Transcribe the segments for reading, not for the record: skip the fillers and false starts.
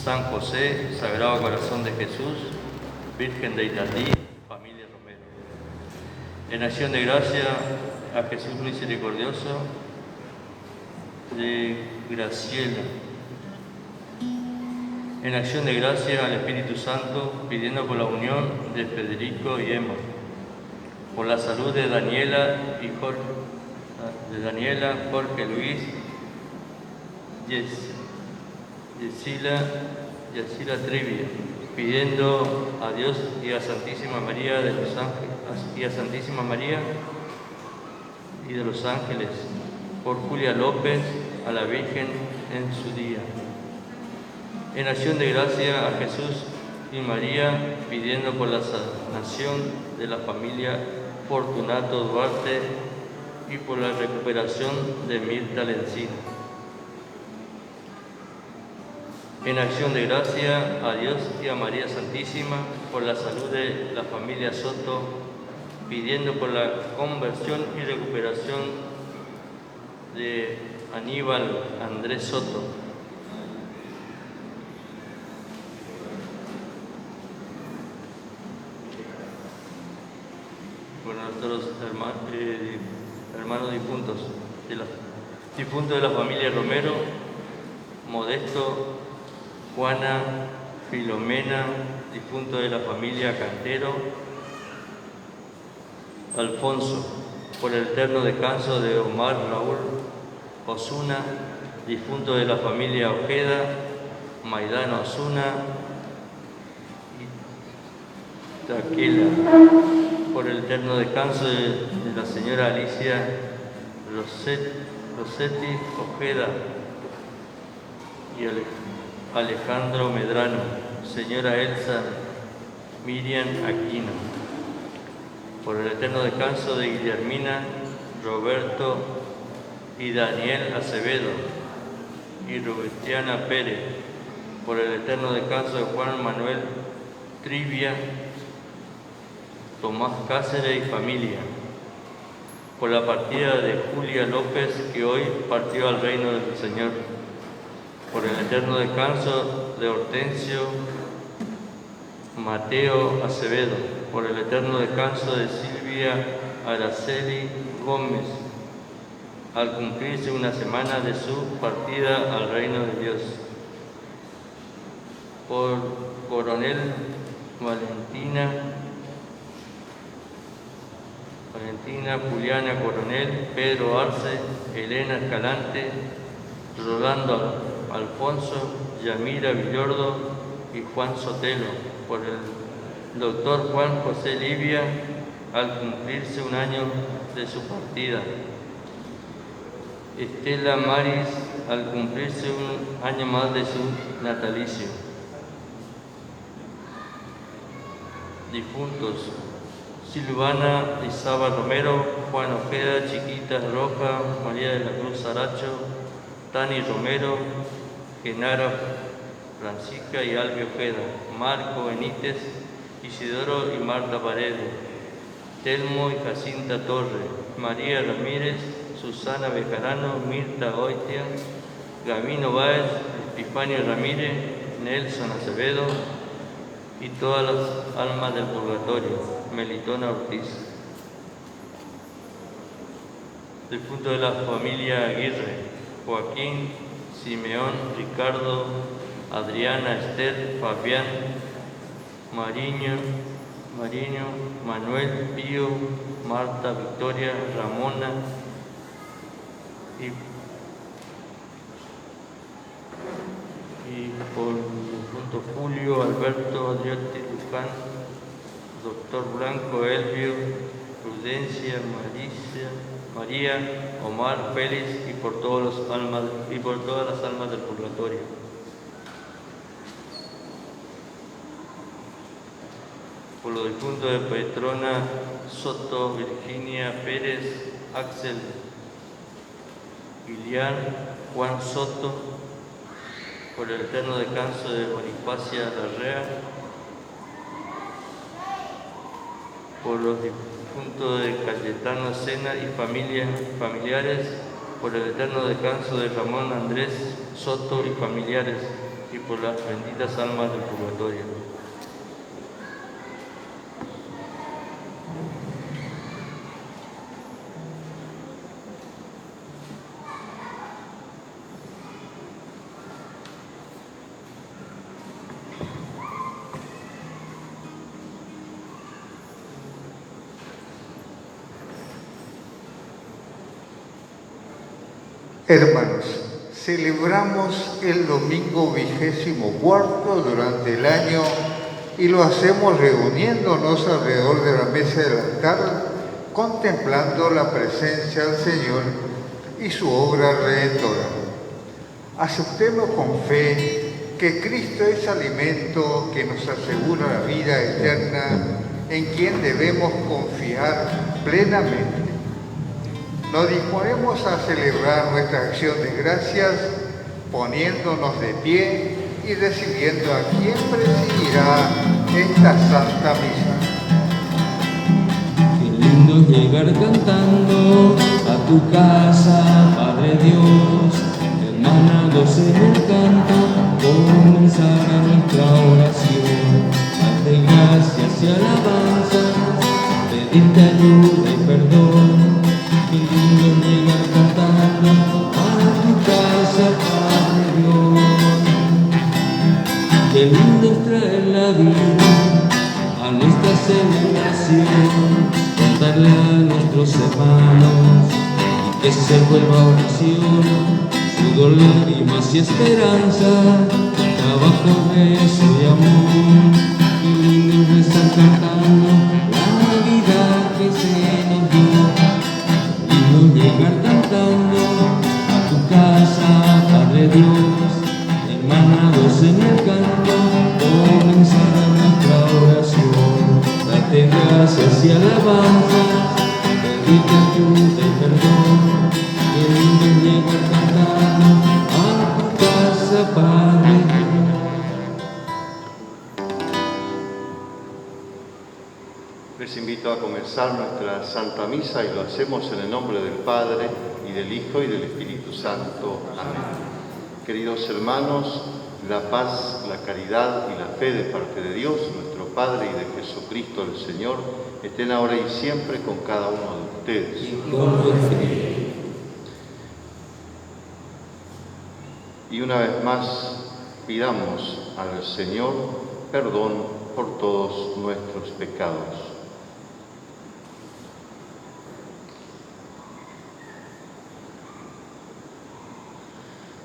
San José, Sagrado Corazón de Jesús, Virgen de Itatí, familia Romero. En acción de gracia a Jesús misericordioso, de Graciela. En acción de gracia al Espíritu Santo, pidiendo por la unión de Federico y Emma, por la salud de Daniela, Jorge Luis, Yesila Trivia, pidiendo a Dios y a Santísima María de los Ángeles, y a Santísima María y de los Ángeles, por Julia López, a la Virgen en su día. En acción de gracia a Jesús y María, pidiendo por la sanación de la familia Fortunato Duarte y por la recuperación de Mirta Lencina. En acción de gracia a Dios y a María Santísima por la salud de la familia Soto, pidiendo por la conversión y recuperación de Aníbal Andrés Soto. Por nuestros hermanos difuntos de la familia Romero, Modesto, Juana, Filomena, difunto de la familia Cantero, Alfonso, por el eterno descanso de Omar Raúl Osuna, difunto de la familia Ojeda, Maidana Osuna y Taquela, por el eterno descanso de la señora Alicia Rossetti Ojeda y Alejandro Medrano, señora Elsa Miriam Aquino, por el eterno descanso de Guillermina, Roberto y Daniel Acevedo y Robertiana Pérez, por el eterno descanso de Juan Manuel Trivia, Tomás Cáceres y familia, por la partida de Julia López, que hoy partió al reino del Señor, por el eterno descanso de Hortensio Mateo Acevedo, por el eterno descanso de Silvia Araceli Gómez, al cumplirse una semana de su partida al reino de Dios, por Coronel Valentina, Juliana Coronel, Pedro Arce, Elena Escalante, Rolando Alfonso, Yamira Villordo y Juan Sotelo, por el doctor Juan José Livia, al cumplirse un año de su partida. Estela Maris, al cumplirse un año más de su natalicio. Difuntos: Silvana Izaba Romero, Juan Ojeda, Chiquita Roja, María de la Cruz Aracho, Tani Romero, Genara Francisca y Albio Ojeda, Marco Benítez, Isidoro y Marta Paredes, Telmo y Jacinta Torre, María Ramírez, Susana Bejarano, Mirta Goitia, Gabino Báez, Epifanio Ramírez, Nelson Acevedo y todas las almas del purgatorio, Melitona Ortiz. Difunto de la familia Aguirre, Joaquín, Simeón, Ricardo, Adriana, Esther, Fabián, Mariño, Manuel, Pío, Marta, Victoria, Ramona y por difunto Julio, Alberto, Adriotti, Luján, Doctor Blanco, Elvio, Prudencia, María, Omar, Félix y por todas las almas del purgatorio. Por los difuntos de Petrona Soto, Virginia Pérez, Axel Guilián, Juan Soto, por el eterno descanso de Bonifacia Larrea, por los difuntos de Cayetano Sena y familiares, por el eterno descanso de Ramón Andrés Soto y familiares, y por las benditas almas del purgatorio. Hermanos, celebramos el domingo 24 durante el año y lo hacemos reuniéndonos alrededor de la mesa del altar, contemplando la presencia del Señor y su obra redentora. Aceptemos con fe que Cristo es alimento que nos asegura la vida eterna, en quien debemos confiar plenamente. Nos disponemos a celebrar nuestra acción de gracias poniéndonos de pie y recibiendo a quien presidirá esta Santa Misa. Qué lindo llegar cantando a tu casa, Padre Dios, hermanados en el canto, comenzar nuestra oración, darte gracias y alabanzas, pedirte ayuda y perdón. Qué lindo llegar cantando a tu casa, Padre Dios. Qué lindo es traer la vida a nuestra celebración, contarle a nuestros hermanos y que se vuelva oración, su dolor y más y esperanza, trabajo, rezo y amor. Qué lindo es estar cantando la vida que se nos dio. Llegar cantando a tu casa, Padre Dios, hermanados en el canto, comenzar nuestra oración, darte gracias y alabanzas, pedirte ayuda y perdón. Qué lindo llegar cantando a tu casa, Padre Dios. Les invito a comenzar nuestra Santa Misa y lo hacemos en el nombre del Padre, y del Hijo, y del Espíritu Santo. Amén. Queridos hermanos, la paz, la caridad y la fe de parte de Dios, nuestro Padre, y de Jesucristo el Señor, estén ahora y siempre con cada uno de ustedes. Y una vez más, pidamos al Señor perdón por todos nuestros pecados.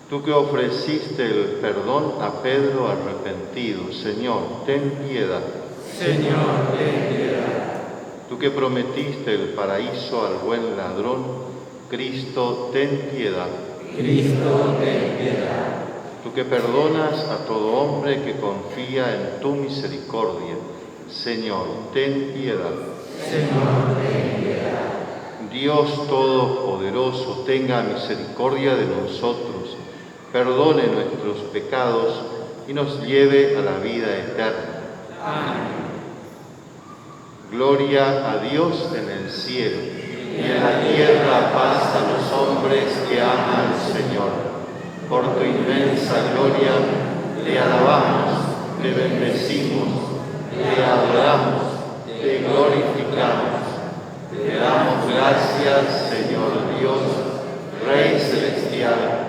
Tú que ofreciste el perdón a Pedro arrepentido, Señor, ten piedad. Señor, ten piedad. Tú que prometiste el paraíso al buen ladrón, Cristo, ten piedad. Cristo, ten piedad. Tú que perdonas a todo hombre que confía en tu misericordia, Señor, ten piedad. Señor, ten piedad. Dios Todopoderoso, tenga misericordia de nosotros, perdone nuestros pecados y nos lleve a la vida eterna. Amén. Gloria a Dios en el cielo, y en la tierra paz a los hombres que aman al Señor. Por tu inmensa gloria, le alabamos, le bendecimos, le adoramos, te glorificamos. Te damos gracias, Señor Dios, Rey celestial,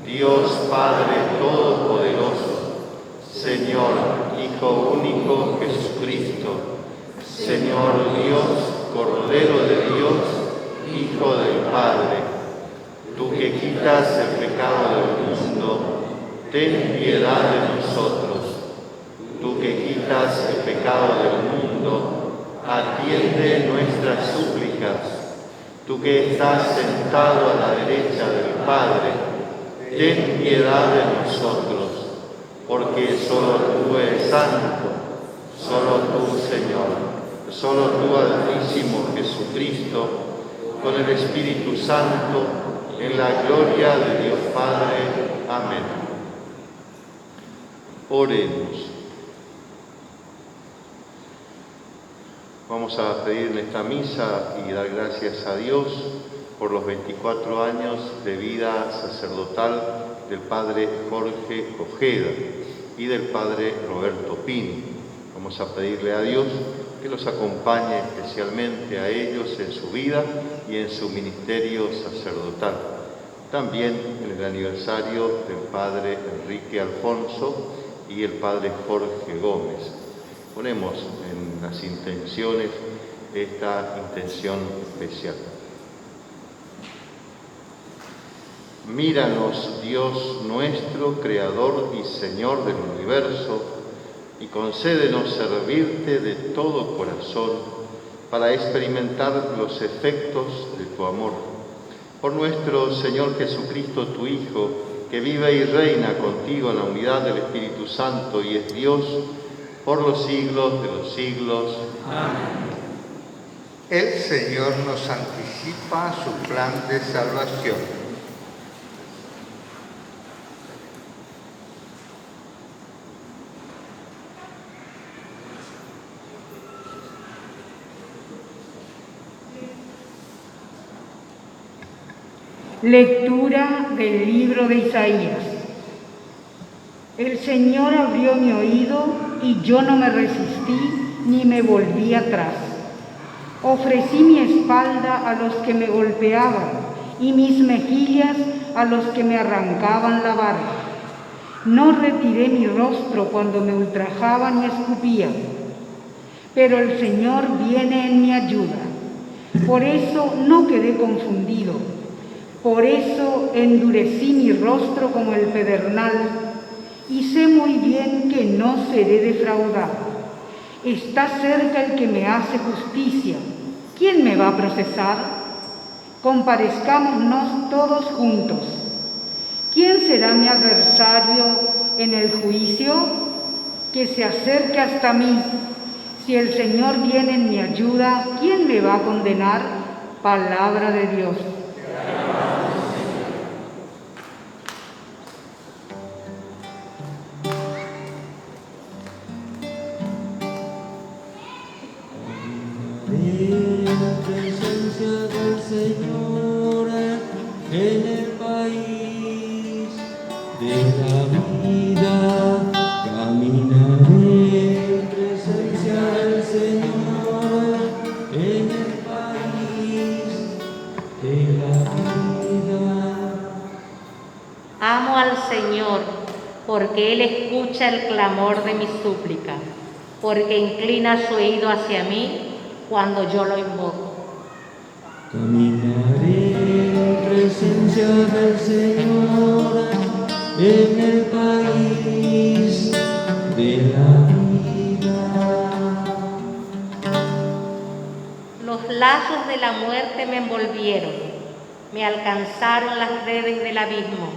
Dios Padre Todopoderoso, Señor Hijo único Jesucristo, Señor Dios, Cordero de Dios, Hijo del Padre, tú que quitas el pecado del mundo, ten piedad de nosotros. Tú que quitas el pecado del mundo, atiende nuestras súplicas. Tú que estás sentado a la derecha del Padre, ten piedad de nosotros, porque solo tú eres santo, solo tú, Señor, solo tú, Altísimo Jesucristo, con el Espíritu Santo, en la gloria de Dios Padre. Amén. Oremos. Vamos a pedir en esta misa y dar gracias a Dios por los 24 años de vida sacerdotal del Padre Jorge Ojeda y del Padre Roberto Pini. Vamos a pedirle a Dios que los acompañe especialmente a ellos en su vida y en su ministerio sacerdotal. También en el aniversario del Padre Enrique Alfonso y el Padre Jorge Gómez. Ponemos en las intenciones esta intención especial. Míranos, Dios nuestro, Creador y Señor del universo, y concédenos servirte de todo corazón para experimentar los efectos de tu amor. Por nuestro Señor Jesucristo, tu Hijo, que vive y reina contigo en la unidad del Espíritu Santo y es Dios por los siglos de los siglos. Amén. El Señor nos anticipa su plan de salvación. Lectura del libro de Isaías. El Señor abrió mi oído y yo no me resistí ni me volví atrás. Ofrecí mi espalda a los que me golpeaban y mis mejillas a los que me arrancaban la barba. No retiré mi rostro cuando me ultrajaban y escupían. Pero el Señor viene en mi ayuda. Por eso no quedé confundido. Por eso endurecí mi rostro como el pedernal y sé muy bien que no seré defraudado. Está cerca el que me hace justicia. ¿Quién me va a procesar? Comparezcámonos todos juntos. ¿Quién será mi adversario en el juicio? Que se acerque hasta mí. Si el Señor viene en mi ayuda, ¿quién me va a condenar? Palabra de Dios. Señor, en el país de la vida, caminaré en presencia del Señor, en el país de la vida. Amo al Señor, porque Él escucha el clamor de mi súplica, porque inclina su oído hacia mí cuando yo lo invoco. Caminaré en presencia del Señor, en el país de la vida. Los lazos de la muerte me envolvieron, me alcanzaron las redes del abismo,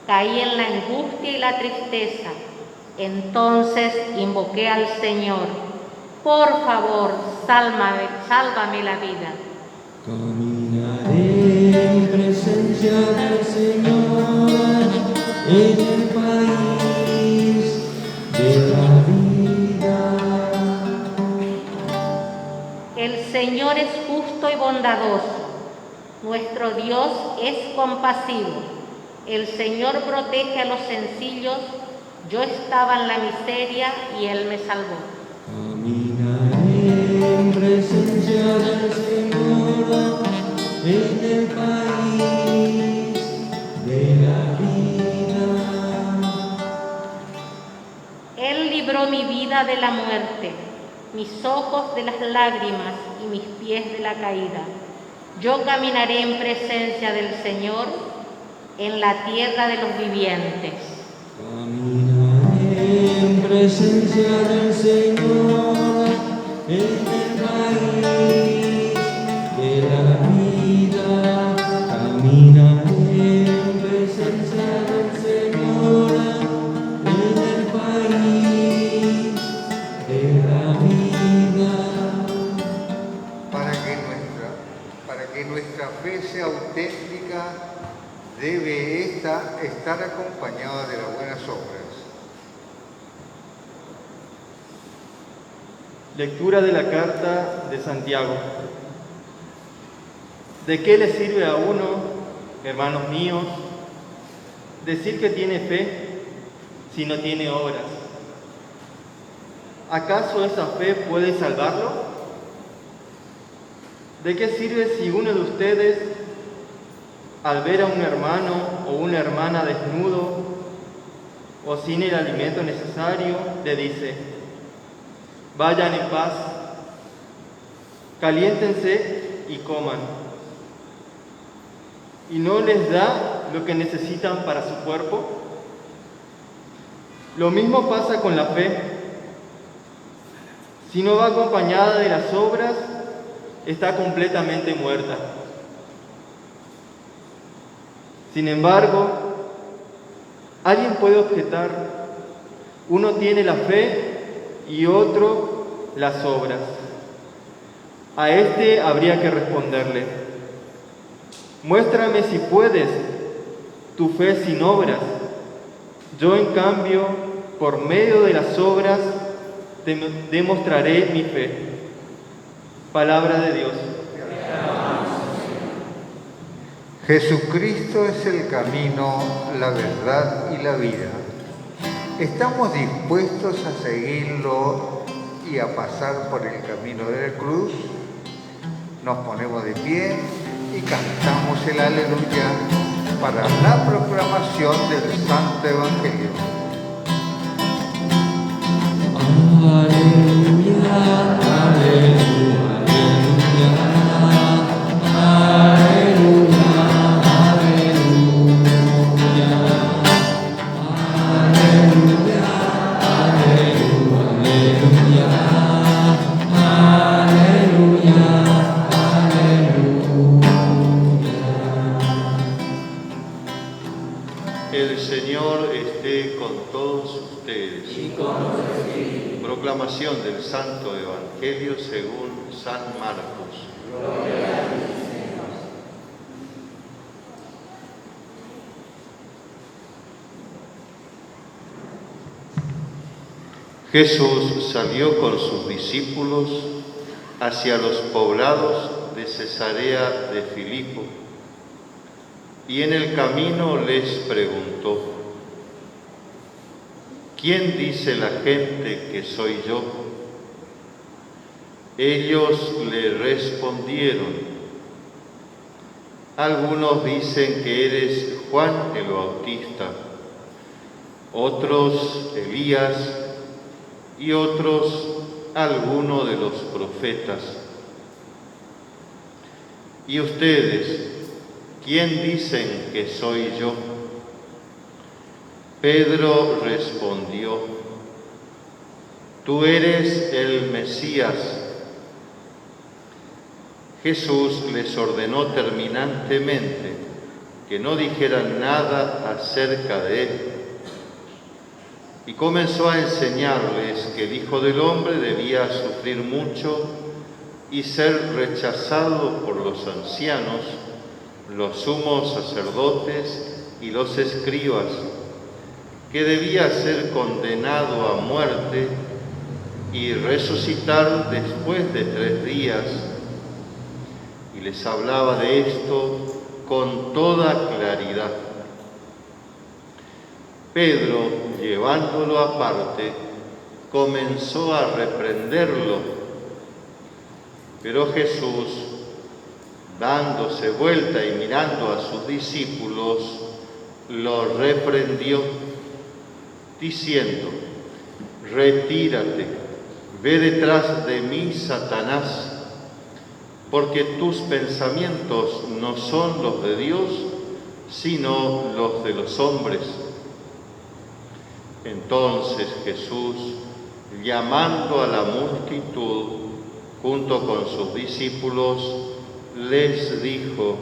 caí en la angustia y la tristeza. Entonces invoqué al Señor, por favor, sálvame la vida. Caminaré en presencia del Señor, en el país de la vida. El Señor es justo y bondadoso, nuestro Dios es compasivo. El Señor protege a los sencillos, yo estaba en la miseria y Él me salvó. Caminaré en presencia del Señor, en el país de la vida. Él libró mi vida de la muerte, mis ojos de las lágrimas y mis pies de la caída. Yo caminaré en presencia del Señor en la tierra de los vivientes. Caminaré en presencia del Señor, en el país de la vida. Caminaré en presencia del Señor, en el país de la vida. Para que nuestra fe sea auténtica, debe estar acompañada de las buenas obras. Lectura de la carta de Santiago. ¿De qué le sirve a uno, hermanos míos, decir que tiene fe si no tiene obras? ¿Acaso esa fe puede salvarlo? ¿De qué sirve si uno de ustedes, al ver a un hermano o una hermana desnudo o sin el alimento necesario, le dice: vayan en paz, caliéntense y coman, y no les da lo que necesitan para su cuerpo? Lo mismo pasa con la fe. Si no va acompañada de las obras, está completamente muerta. Sin embargo, alguien puede objetar: uno tiene la fe y otro las obras. A este habría que responderle: muéstrame si puedes tu fe sin obras. Yo, en cambio, por medio de las obras, te demostraré mi fe. Palabra de Dios. Jesucristo es el camino, la verdad y la vida. ¿Estamos dispuestos a seguirlo y a pasar por el camino de la cruz? Nos ponemos de pie y cantamos el aleluya para la proclamación del Santo Evangelio. Aleluya, aleluya, aleluya, aleluya, aleluya, aleluya, aleluya, aleluya. El Señor esté con todos ustedes. Y con tu espíritu. Proclamación del Santo Evangelio según San Marcos. Gloria a ti, Señor. Jesús salió con sus discípulos hacia los poblados de Cesarea de Filipo, y en el camino les preguntó: ¿quién dice la gente que soy yo? Ellos le respondieron: algunos dicen que eres Juan el Bautista, otros Elías, y otros alguno de los profetas. ¿Y ustedes, quién dicen que soy yo? Pedro respondió: tú eres el Mesías. Jesús les ordenó terminantemente que no dijeran nada acerca de él, y comenzó a enseñarles que el Hijo del Hombre debía sufrir mucho y ser rechazado por los ancianos, los sumos sacerdotes y los escribas, que debía ser condenado a muerte y resucitar después de 3 días. Y les hablaba de esto con toda claridad. Pedro, llevándolo aparte, comenzó a reprenderlo, pero Jesús, dándose vuelta y mirando a sus discípulos, lo reprendió, diciendo: retírate, ve detrás de mí, Satanás, porque tus pensamientos no son los de Dios, sino los de los hombres. Entonces Jesús, llamando a la multitud junto con sus discípulos, les dijo: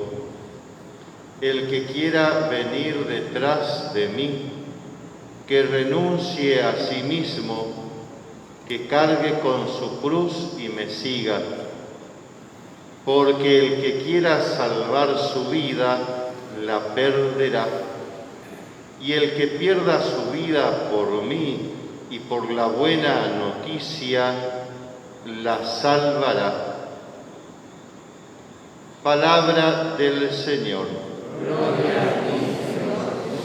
el que quiera venir detrás de mí, que renuncie a sí mismo, que cargue con su cruz y me siga. Porque el que quiera salvar su vida, la perderá. Y el que pierda su vida por mí y por la buena noticia, la salvará. Palabra del Señor. Gloria a ti, Señor Jesús.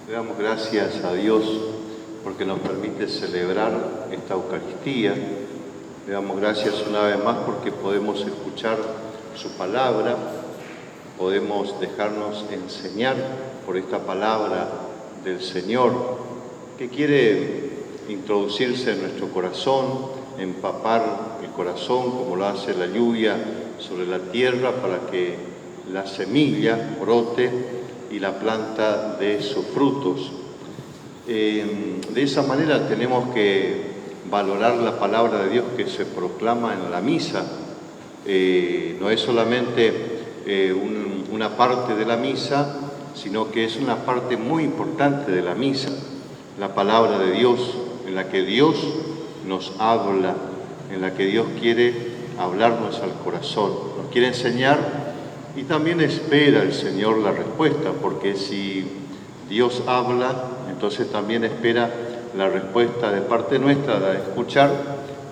Le damos gracias a Dios porque nos permite celebrar esta Eucaristía. Le damos gracias una vez más porque podemos escuchar su palabra, podemos dejarnos enseñar por esta palabra del Señor que quiere introducirse en nuestro corazón, empapar el corazón como lo hace la lluvia sobre la tierra para que la semilla brote y la planta dé sus frutos. De esa manera tenemos que valorar la palabra de Dios que se proclama en la misa. No es solamente una parte de la misa, sino que es una parte muy importante de la misa, la palabra de Dios, en la que Dios nos habla, en la que Dios quiere hablarnos al corazón, nos quiere enseñar. Y también espera el Señor la respuesta, porque si Dios habla, entonces también espera la respuesta de parte nuestra, la de escuchar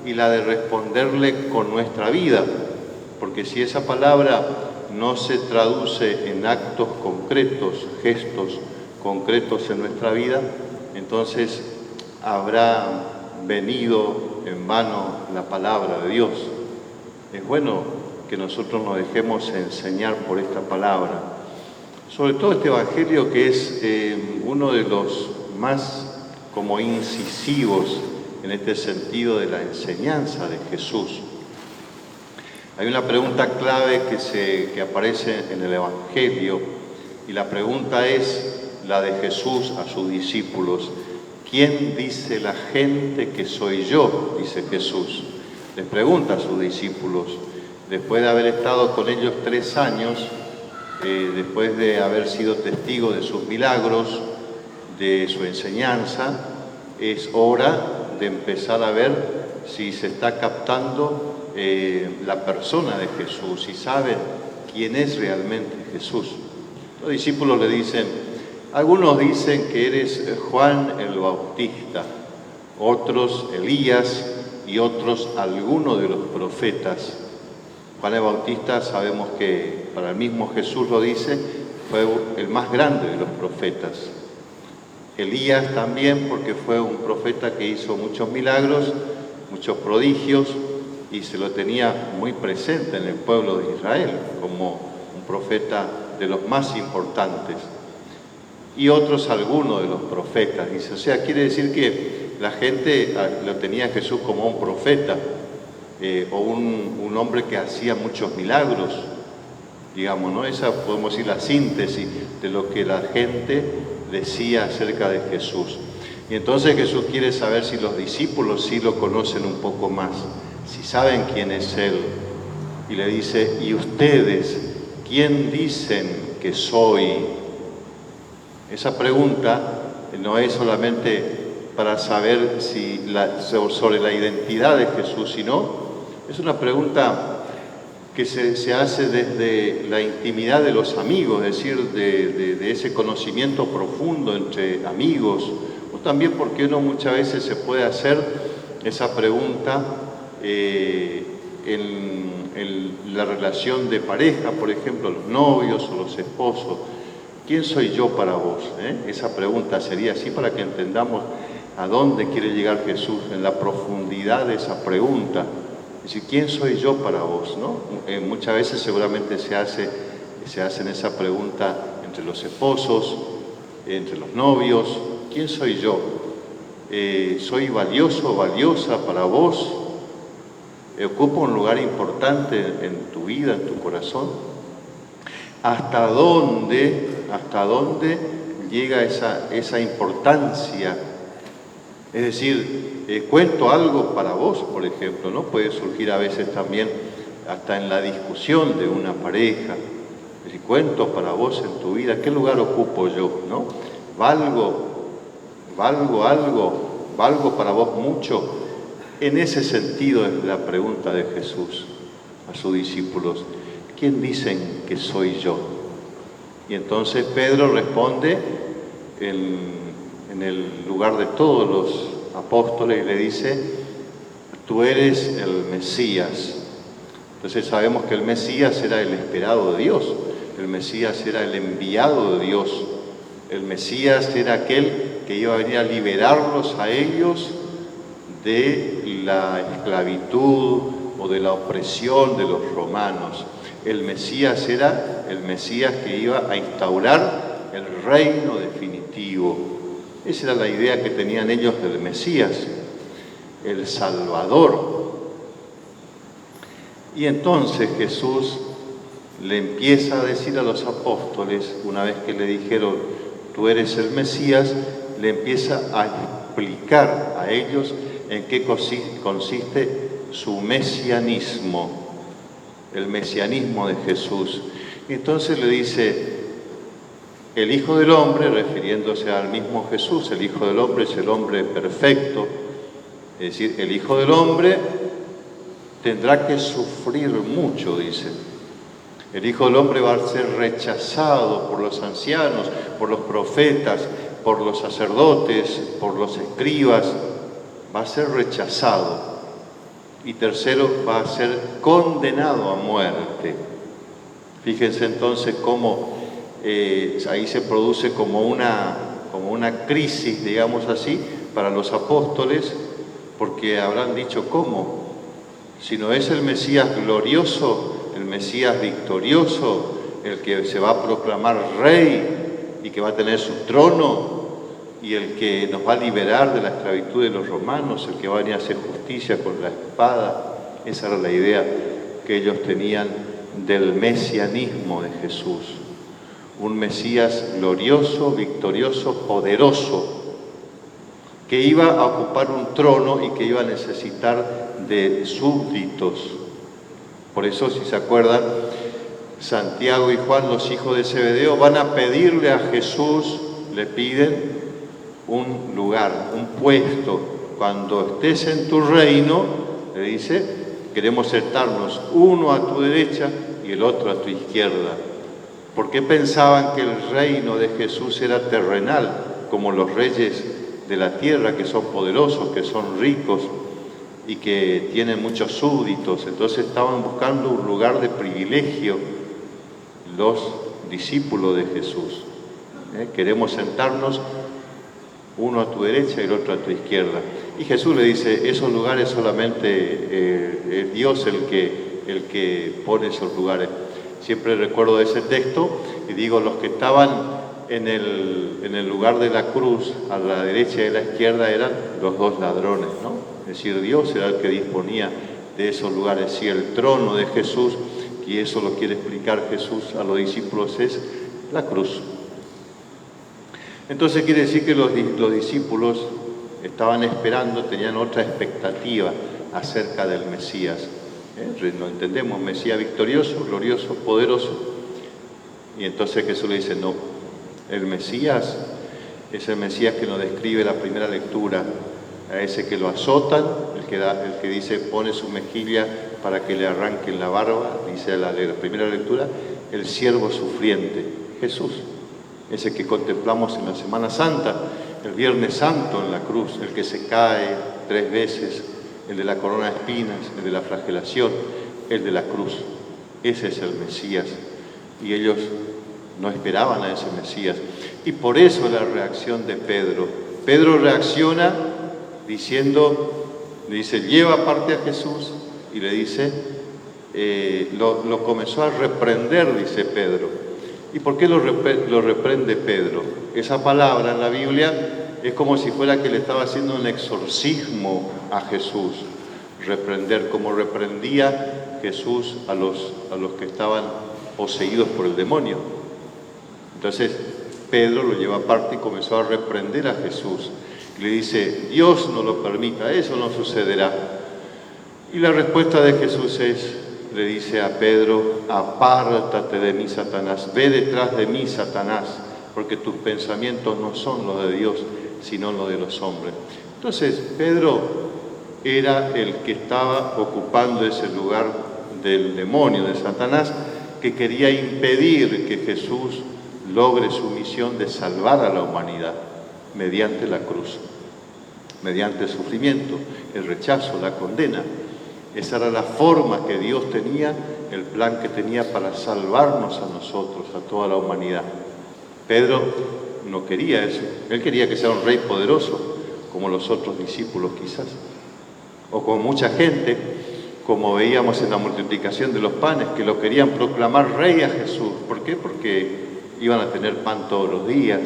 y la de responderle con nuestra vida. Porque si esa palabra no se traduce en actos concretos, gestos concretos en nuestra vida, entonces habrá venido en vano la palabra de Dios. Es bueno que nosotros nos dejemos enseñar por esta palabra. Sobre todo este Evangelio que es uno de los más como incisivos en este sentido de la enseñanza de Jesús. Hay una pregunta clave que aparece en el Evangelio y la pregunta es la de Jesús a sus discípulos. ¿Quién dice la gente que soy yo?, dice Jesús. Les pregunta a sus discípulos. Después de haber estado con ellos 3 años, después de haber sido testigo de sus milagros, de su enseñanza, es hora de empezar a ver si se está captando la persona de Jesús, si saben quién es realmente Jesús. Los discípulos le dicen, algunos dicen que eres Juan el Bautista, otros Elías y otros alguno de los profetas. Juan el Bautista sabemos que, para el mismo Jesús lo dice, fue el más grande de los profetas. Elías también, porque fue un profeta que hizo muchos milagros, muchos prodigios, y se lo tenía muy presente en el pueblo de Israel, como un profeta de los más importantes. Y otros algunos de los profetas, dice. O sea, quiere decir que la gente lo tenía a Jesús como un profeta, o un hombre que hacía muchos milagros, digamos, ¿no? Esa podemos decir la síntesis de lo que la gente decía acerca de Jesús. Y entonces Jesús quiere saber si los discípulos sí lo conocen un poco más, si saben quién es Él. Y le dice, ¿y ustedes quién dicen que soy? Esa pregunta no es solamente para saber sobre la identidad de Jesús, sino es una pregunta que se hace desde la intimidad de los amigos, es decir, de ese conocimiento profundo entre amigos, o también porque uno muchas veces se puede hacer esa pregunta en la relación de pareja, por ejemplo, los novios o los esposos. ¿Quién soy yo para vos? Esa pregunta sería así para que entendamos a dónde quiere llegar Jesús, en la profundidad de esa pregunta. Es decir, ¿quién soy yo para vos? ¿No? Muchas veces seguramente se hacen esa pregunta entre los esposos, entre los novios. ¿Quién soy yo? ¿Soy valioso o valiosa para vos? ¿Ocupo un lugar importante en tu vida, en tu corazón? ¿Hasta dónde llega esa importancia? Es decir, cuento algo para vos, por ejemplo, ¿no? Puede surgir a veces también hasta en la discusión de una pareja. Es decir, cuento para vos en tu vida, ¿qué lugar ocupo yo? ¿No? ¿Valgo ¿Valgo algo? ¿Valgo para vos mucho? En ese sentido es la pregunta de Jesús a sus discípulos. ¿Quién dicen que soy yo? Y entonces Pedro responde en el lugar de todos los apóstoles y le dice: tú eres el Mesías. Entonces sabemos que el Mesías era el esperado de Dios, el Mesías era el enviado de Dios, el Mesías era aquel que iba a venir a liberarlos a ellos de la esclavitud o de la opresión de los romanos. El Mesías era el Mesías que iba a instaurar el reino definitivo. Esa era la idea que tenían ellos del Mesías, el Salvador. Y entonces Jesús le empieza a decir a los apóstoles, una vez que le dijeron, tú eres el Mesías, le empieza a explicar a ellos en qué consiste su mesianismo, el mesianismo de Jesús. Y entonces le dice, el Hijo del Hombre, refiriéndose al mismo Jesús, el Hijo del Hombre es el hombre perfecto, es decir, el Hijo del Hombre tendrá que sufrir mucho, dice. El Hijo del Hombre va a ser rechazado por los ancianos, por los profetas, por los sacerdotes, por los escribas, va a ser rechazado. Y tercero, va a ser condenado a muerte. Fíjense entonces cómo ahí se produce como una crisis, digamos así, para los apóstoles, porque habrán dicho, ¿cómo? Si no es el Mesías glorioso, el Mesías victorioso, el que se va a proclamar rey y que va a tener su trono y el que nos va a liberar de la esclavitud de los romanos, el que va a venir a hacer justicia con la espada. Esa era la idea que ellos tenían del mesianismo de Jesús. Un Mesías glorioso, victorioso, poderoso, que iba a ocupar un trono y que iba a necesitar de súbditos. Por eso, si se acuerdan, Santiago y Juan, los hijos de Zebedeo, van a pedirle a Jesús, le piden un lugar, un puesto. Cuando estés en tu reino, le dice, queremos sentarnos uno a tu derecha y el otro a tu izquierda. ¿Por qué pensaban que el reino de Jesús era terrenal, como los reyes de la tierra, que son poderosos, que son ricos y que tienen muchos súbditos? Entonces estaban buscando un lugar de privilegio los discípulos de Jesús. Queremos sentarnos uno a tu derecha y el otro a tu izquierda. Y Jesús le dice, esos lugares solamente es Dios el que pone esos lugares. Siempre recuerdo ese texto y digo, los que estaban en el lugar de la cruz, a la derecha y a la izquierda, eran los dos ladrones, ¿no? Es decir, Dios era el que disponía de esos lugares. Si el trono de Jesús, y eso lo quiere explicar Jesús a los discípulos, es la cruz. Entonces quiere decir que los discípulos estaban esperando, tenían otra expectativa acerca del Mesías. Lo entendemos, Mesías victorioso, glorioso, poderoso. Y entonces Jesús le dice, no, el Mesías es el Mesías que nos describe la primera lectura, a ese que lo azotan, el que dice pone su mejilla para que le arranquen la barba, dice la primera lectura, el siervo sufriente, Jesús, ese que contemplamos en la Semana Santa, el Viernes Santo en la cruz, el que se cae 3 veces, el de la corona de espinas, el de la flagelación, el de la cruz. Ese es el Mesías. Y ellos no esperaban a ese Mesías. Y por eso la reacción de Pedro. Pedro reacciona diciendo, le dice, lleva aparte a Jesús, y le dice, lo comenzó a reprender, dice Pedro. ¿Y por qué lo reprende Pedro? Esa palabra en la Biblia es como si fuera que le estaba haciendo un exorcismo a Jesús. Reprender, como reprendía Jesús a los que estaban poseídos por el demonio. Entonces Pedro lo lleva aparte y comenzó a reprender a Jesús. Y le dice, Dios no lo permita, eso no sucederá. Y la respuesta de Jesús le dice a Pedro, apártate de mí, Satanás, ve detrás de mí, Satanás, porque tus pensamientos no son los de Dios, sino en lo de los hombres. Entonces, Pedro era el que estaba ocupando ese lugar del demonio, de Satanás, que quería impedir que Jesús logre su misión de salvar a la humanidad mediante la cruz, mediante el sufrimiento, el rechazo, la condena. Esa era la forma que Dios tenía, el plan que tenía para salvarnos a nosotros, a toda la humanidad. Pedro no quería eso. Él quería que sea un rey poderoso, como los otros discípulos quizás, o como mucha gente, como veíamos en la multiplicación de los panes, que lo querían proclamar rey a Jesús. ¿Por qué? Porque iban a tener pan todos los días.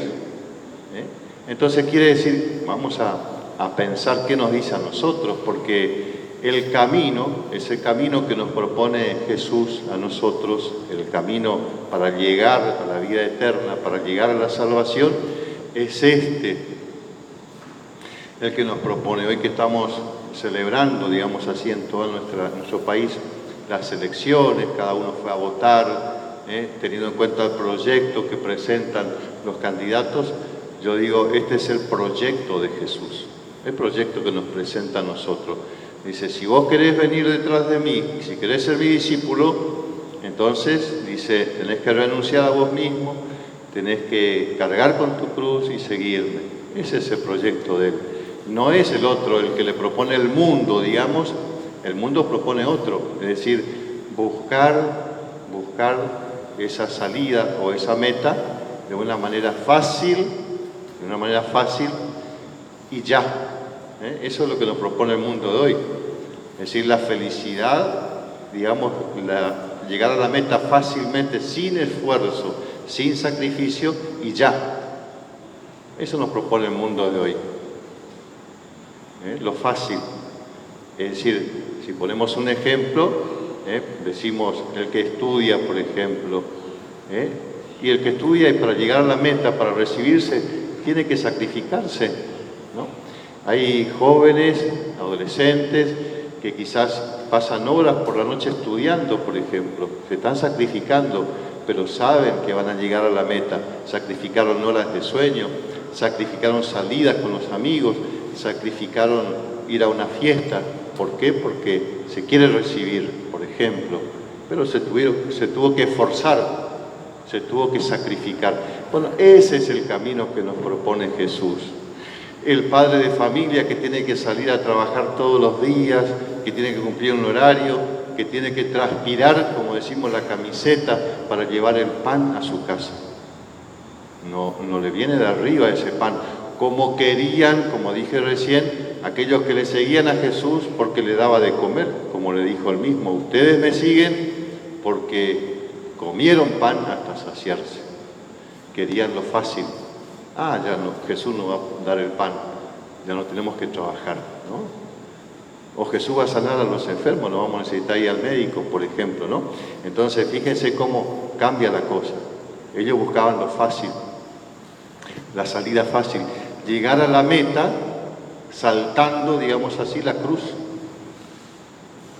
Entonces quiere decir, vamos a pensar qué nos dice a nosotros, porque el camino, ese camino que nos propone Jesús a nosotros, el camino para llegar a la vida eterna, para llegar a la salvación, es este, el que nos propone. Hoy que estamos celebrando, digamos así, en todo nuestro país, las elecciones, cada uno fue a votar, teniendo en cuenta el proyecto que presentan los candidatos, yo digo, este es el proyecto de Jesús, el proyecto que nos presenta a nosotros. Dice, si vos querés venir detrás de mí, si querés ser mi discípulo, entonces, dice, tenés que renunciar a vos mismo, tenés que cargar con tu cruz y seguirme. Ese es el proyecto de él. No es el otro, el que le propone el mundo, digamos. El mundo propone otro, es decir, buscar esa salida o esa meta de una manera fácil y ya. Eso es lo que nos propone el mundo de hoy. Es decir, la felicidad, digamos, llegar a la meta fácilmente, sin esfuerzo, sin sacrificio y ya. Eso nos propone el mundo de hoy. Lo fácil. Es decir, si ponemos un ejemplo, decimos el que estudia, por ejemplo, y el que estudia y para llegar a la meta, para recibirse, tiene que sacrificarse, ¿no? Hay jóvenes, adolescentes, que quizás pasan horas por la noche estudiando, por ejemplo, se están sacrificando, pero saben que van a llegar a la meta. Sacrificaron horas de sueño, sacrificaron salidas con los amigos, sacrificaron ir a una fiesta. ¿Por qué? Porque se quiere recibir, por ejemplo, pero se tuvo que esforzar, se tuvo que sacrificar. Bueno, ese es el camino que nos propone Jesús. El padre de familia que tiene que salir a trabajar todos los días, que tiene que cumplir un horario, que tiene que transpirar, como decimos, la camiseta para llevar el pan a su casa. No le viene de arriba ese pan, como querían, como dije recién, aquellos que le seguían a Jesús porque le daba de comer, como le dijo él mismo, ustedes me siguen porque comieron pan hasta saciarse, querían lo fácil. Ya no, Jesús nos va a dar el pan, ya no tenemos que trabajar, ¿no? O Jesús va a sanar a los enfermos, no vamos a necesitar ir al médico, por ejemplo, ¿no? Entonces, fíjense cómo cambia la cosa. Ellos buscaban lo fácil, la salida fácil, llegar a la meta saltando, digamos así, la cruz.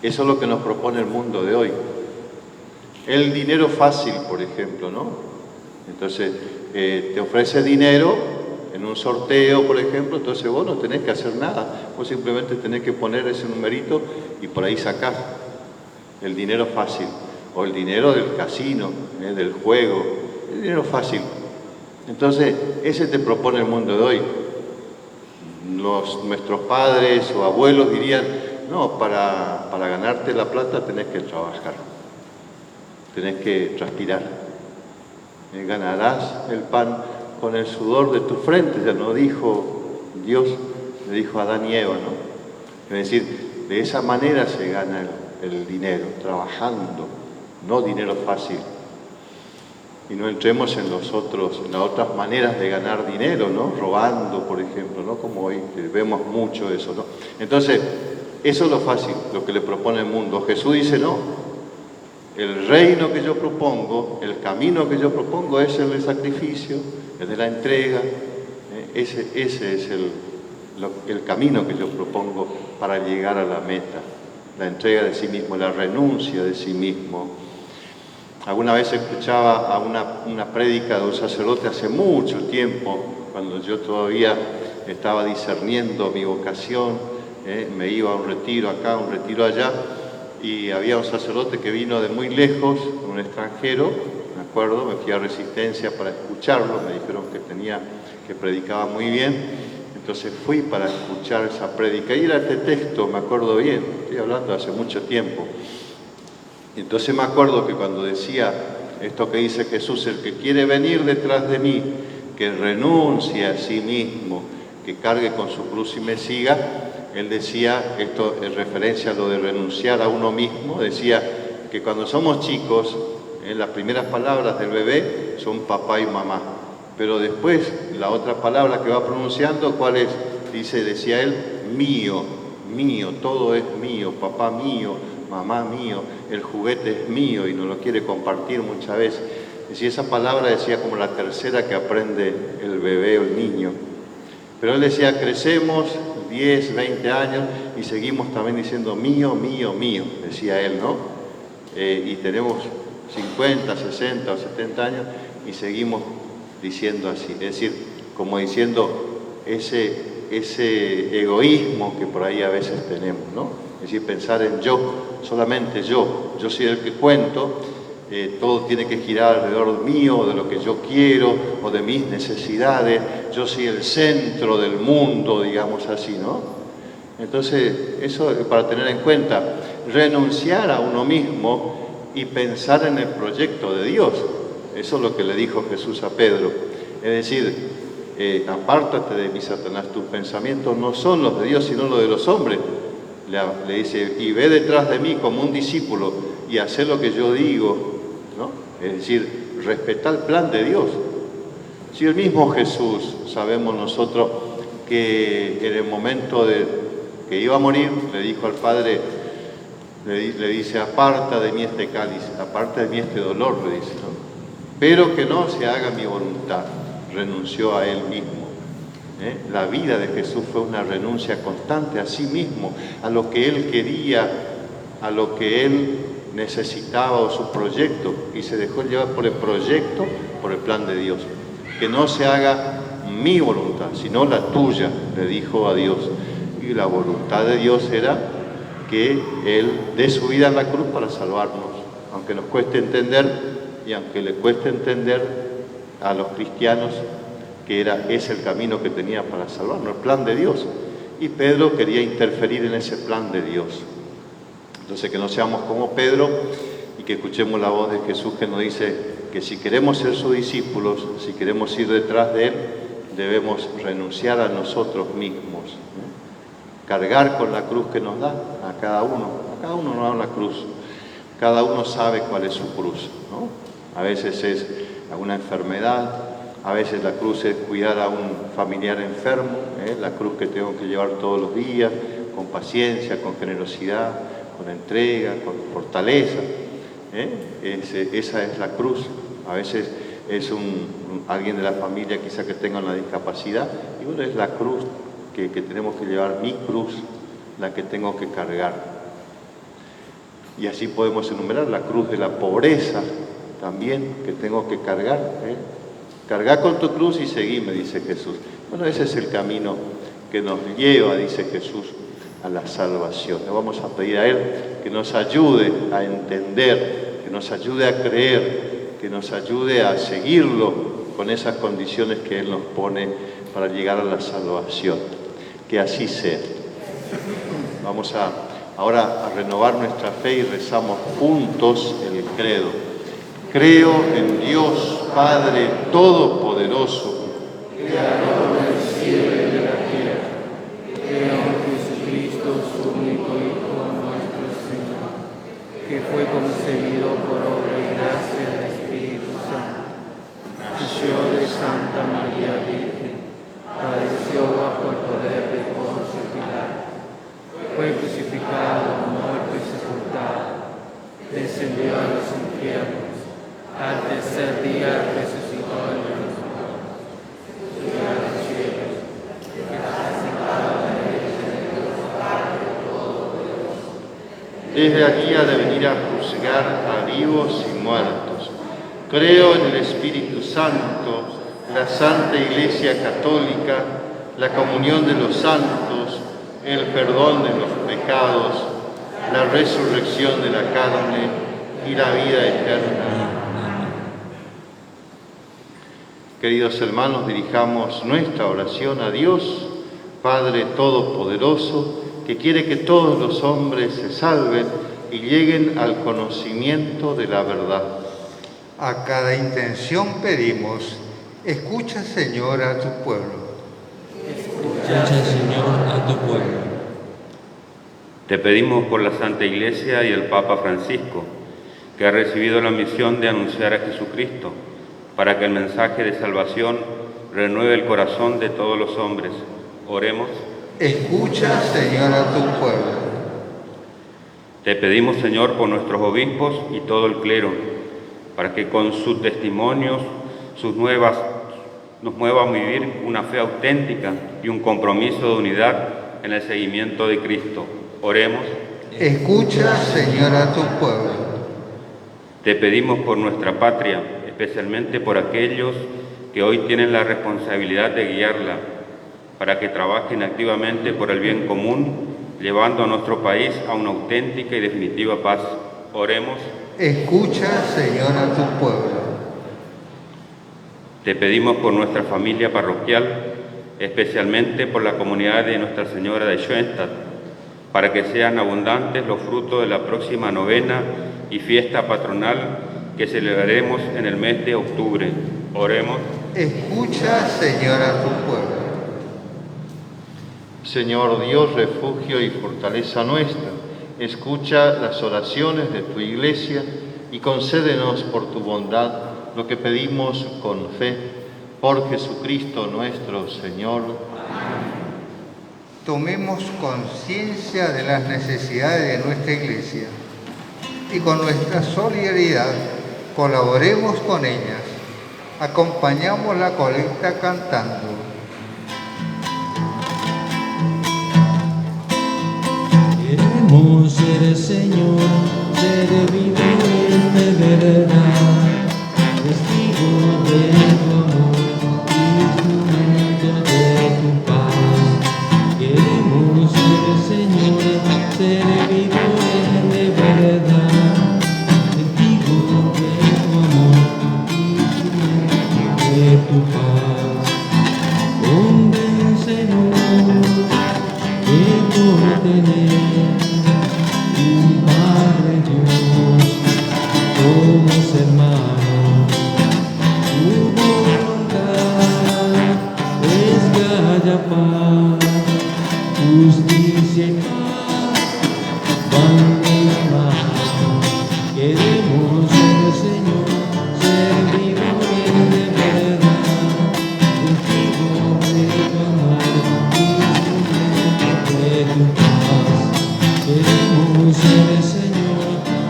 Eso es lo que nos propone el mundo de hoy. El dinero fácil, por ejemplo, ¿no? Entonces, te ofrece dinero en un sorteo, por ejemplo, entonces vos no tenés que hacer nada, vos simplemente tenés que poner ese numerito y por ahí sacás el dinero fácil, o el dinero del casino, del juego, el dinero fácil. Entonces, ese te propone el mundo de hoy. Nuestros padres o abuelos dirían, no, para ganarte la plata tenés que trabajar, tenés que transpirar. Ganarás el pan con el sudor de tu frente, ya no dijo Dios, le dijo a Adán y Eva, ¿no? Es decir, de esa manera se gana el dinero, trabajando, no dinero fácil. Y no entremos en las otras maneras de ganar dinero, ¿no? Robando, por ejemplo, ¿no? Como hoy vemos mucho eso, ¿no? Entonces, eso es lo fácil, lo que le propone el mundo. Jesús dice, no. El reino que yo propongo, el camino que yo propongo es el de sacrificio, el de la entrega. Ese es el camino que yo propongo para llegar a la meta. La entrega de sí mismo, la renuncia de sí mismo. Alguna vez escuchaba a una prédica de un sacerdote hace mucho tiempo, cuando yo todavía estaba discerniendo mi vocación, me iba a un retiro acá, un retiro allá, y había un sacerdote que vino de muy lejos, un extranjero, me acuerdo, me fui a Resistencia para escucharlo, me dijeron que predicaba muy bien, entonces fui para escuchar esa prédica, y era este texto, me acuerdo bien, estoy hablando hace mucho tiempo. Entonces me acuerdo que cuando decía esto que dice Jesús, el que quiere venir detrás de mí, que renuncie a sí mismo, que cargue con su cruz y me siga, él decía, esto en referencia a lo de renunciar a uno mismo, decía que cuando somos chicos, las primeras palabras del bebé son papá y mamá, pero después la otra palabra que va pronunciando, ¿cuál es? Decía él, mío, mío, todo es mío, papá mío, mamá mío, el juguete es mío y no lo quiere compartir muchas veces. Decía esa palabra, decía como la tercera que aprende el bebé o el niño. Pero él decía, crecemos 10, 20 años y seguimos también diciendo mío, mío, mío, decía él, ¿no? Y tenemos 50, 60 o 70 años y seguimos diciendo así. Es decir, como diciendo ese egoísmo que por ahí a veces tenemos, ¿no? Es decir, pensar en yo, solamente yo soy el que cuento, todo tiene que girar alrededor mío, de lo que yo quiero o de mis necesidades, yo soy el centro del mundo, digamos así, ¿no? Entonces, eso para tener en cuenta, renunciar a uno mismo y pensar en el proyecto de Dios, eso es lo que le dijo Jesús a Pedro, es decir, apártate de mí, Satanás, tus pensamientos no son los de Dios, sino los de los hombres. Le dice, y ve detrás de mí como un discípulo y haz lo que yo digo, ¿no? Es decir, respeta el plan de Dios. Si el mismo Jesús, sabemos nosotros que en el momento que iba a morir, le dijo al Padre, le dice, aparta de mí este cáliz, aparta de mí este dolor, le dice, ¿no? Pero que no se haga mi voluntad, renunció a él mismo. La vida de Jesús fue una renuncia constante a sí mismo, a lo que él quería, a lo que él necesitaba o su proyecto, y se dejó llevar por el proyecto, por el plan de Dios. Que no se haga mi voluntad, sino la tuya, le dijo a Dios. Y la voluntad de Dios era que él dé su vida en la cruz para salvarnos, aunque nos cueste entender, y aunque le cueste entender a los cristianos que es el camino que tenía para salvarnos, el plan de Dios. Y Pedro quería interferir en ese plan de Dios. Entonces, que no seamos como Pedro y que escuchemos la voz de Jesús que nos dice que si queremos ser sus discípulos, si queremos ir detrás de él, debemos renunciar a nosotros mismos, ¿no? Cargar con la cruz que nos da a cada uno nos da una cruz, cada uno sabe cuál es su cruz, ¿no? A veces es alguna enfermedad, a veces la cruz es cuidar a un familiar enfermo, la cruz que tengo que llevar todos los días, con paciencia, con generosidad, con entrega, con fortaleza. Esa es la cruz. A veces es alguien de la familia quizá que tenga una discapacidad, y bueno, es la cruz que tenemos que llevar, mi cruz, la que tengo que cargar. Y así podemos enumerar la cruz de la pobreza también, que tengo que cargar. Carga con tu cruz y seguime, dice Jesús. Bueno, ese es el camino que nos lleva, dice Jesús, a la salvación. Le vamos a pedir a Él que nos ayude a entender, que nos ayude a creer, que nos ayude a seguirlo con esas condiciones que Él nos pone para llegar a la salvación. Que así sea. Vamos ahora a renovar nuestra fe y rezamos juntos el credo. Creo en Dios, Padre Todopoderoso, Creador del cielo y de la tierra. Creo en Jesucristo, su único Hijo, nuestro Señor, que fue concebido por obra y gracia del Espíritu Santo. Nació de Santa María Virgen, padeció bajo el poder de Poncio Pilato, fue crucificado, muerto y sepultado, descendió a los infiernos. Al tercer día resucitó entre los muertos, subió a los cielos, está sentado a la derecha de Dios Padre Todopoderoso. Desde allí ha de venir a juzgar a vivos y muertos. Creo en el Espíritu Santo, la Santa Iglesia Católica, la comunión de los santos, el perdón de los pecados, la resurrección de la carne y la vida eterna. Queridos hermanos, dirijamos nuestra oración a Dios, Padre Todopoderoso, que quiere que todos los hombres se salven y lleguen al conocimiento de la verdad. A cada intención pedimos, escucha, Señor, a tu pueblo. Escucha, Señor, a tu pueblo. Te pedimos por la Santa Iglesia y el Papa Francisco, que ha recibido la misión de anunciar a Jesucristo, para que el mensaje de salvación renueve el corazón de todos los hombres. Oremos. Escucha, Señor, a tu pueblo. Te pedimos, Señor, por nuestros obispos y todo el clero, para que con sus testimonios nos muevan a vivir una fe auténtica y un compromiso de unidad en el seguimiento de Cristo. Oremos. Escucha, Señor, a tu pueblo. Te pedimos por nuestra patria, especialmente por aquellos que hoy tienen la responsabilidad de guiarla, para que trabajen activamente por el bien común, llevando a nuestro país a una auténtica y definitiva paz. Oremos. Escucha, Señor, a tu pueblo. Te pedimos por nuestra familia parroquial, especialmente por la comunidad de Nuestra Señora de Schoenstatt, para que sean abundantes los frutos de la próxima novena y fiesta patronal que celebraremos en el mes de octubre. Oremos. Escucha, Señor, a tu pueblo. Señor Dios, refugio y fortaleza nuestra, escucha las oraciones de tu Iglesia y concédenos por tu bondad lo que pedimos con fe, por Jesucristo nuestro Señor. Tomemos conciencia de las necesidades de nuestra Iglesia y con nuestra solidaridad colaboremos con ellas. Acompañamos la colecta cantando. Queremos ser, Señor, ser vivos de verdad, testigos de tu amor, instrumento de tu paz. Queremos ser, Señor, ser vivos de verdad, testigos de tu amor, instrumento de tu paz. Convéncenos que por tener un Padre Dios, somos hermanos, tu voluntad es que haya paz, justicia y paz van de la mano. Queremos ser, Señor, ser vivos de verdad, testigos de tu amor, instrumento de tu paz. Queremos ser, Señor,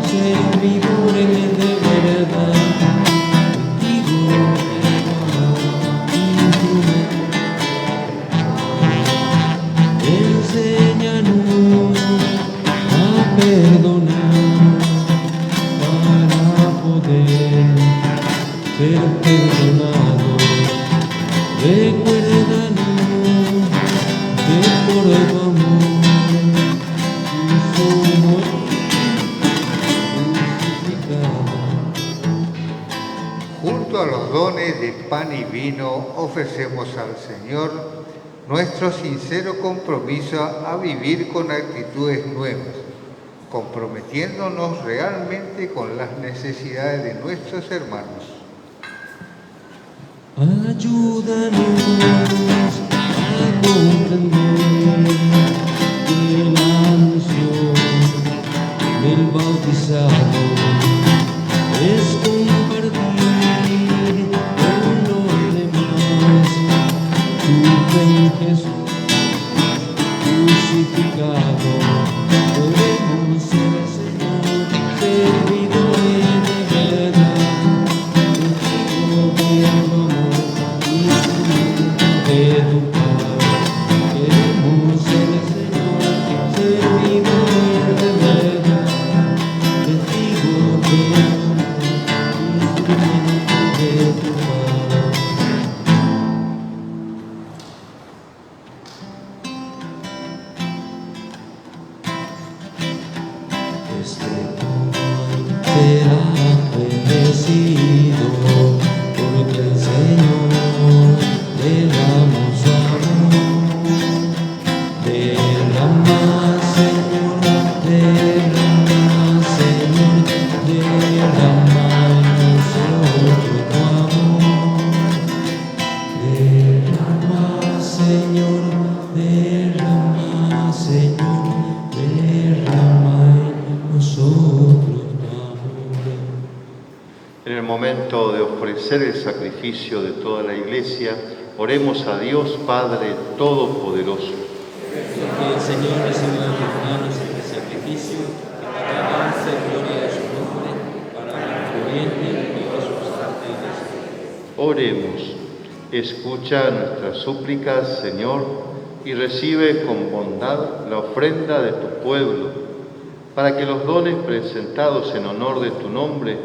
ser vivos de verdad, testigos de tu amor, instrumento de tu paz. Enséñanos a perdonar para poder ser perdonados. Recuérdanos que por tu amor somos justificados. Junto a los dones de pan y vino ofrecemos al Señor nuestro sincero compromiso a vivir con actitudes nuevas, comprometiéndonos realmente con las necesidades de nuestros hermanos. Ayúdanos a comprender que la misión del bautizado es compartir con los demás tu fe en Jesús crucificado. Podemos ser, Señor, servidores de verdad, testigos de tu amor, instrumento de tu paz. Queremos ser, Señor, servidores de verdad, testigos este pan será bendecido, porque el Señor derramó su amor. Derrama, Señor, derrama, Señor, derrama en nosotros tu amor. Derrama, Señor, derrama, Señor, derrama en nosotros tu amor. En el momento de ofrecer el sacrificio de toda la Iglesia, oremos a Dios Padre Todopoderoso. Que el Señor reciba de tus manos este sacrificio, que para alabanza y gloria de su nombre, para nuestro bien y el bien de su santa Iglesia. Oremos. Escucha nuestras súplicas, Señor, y recibe con bondad la ofrenda de tu pueblo, para que los dones presentados en honor de tu nombre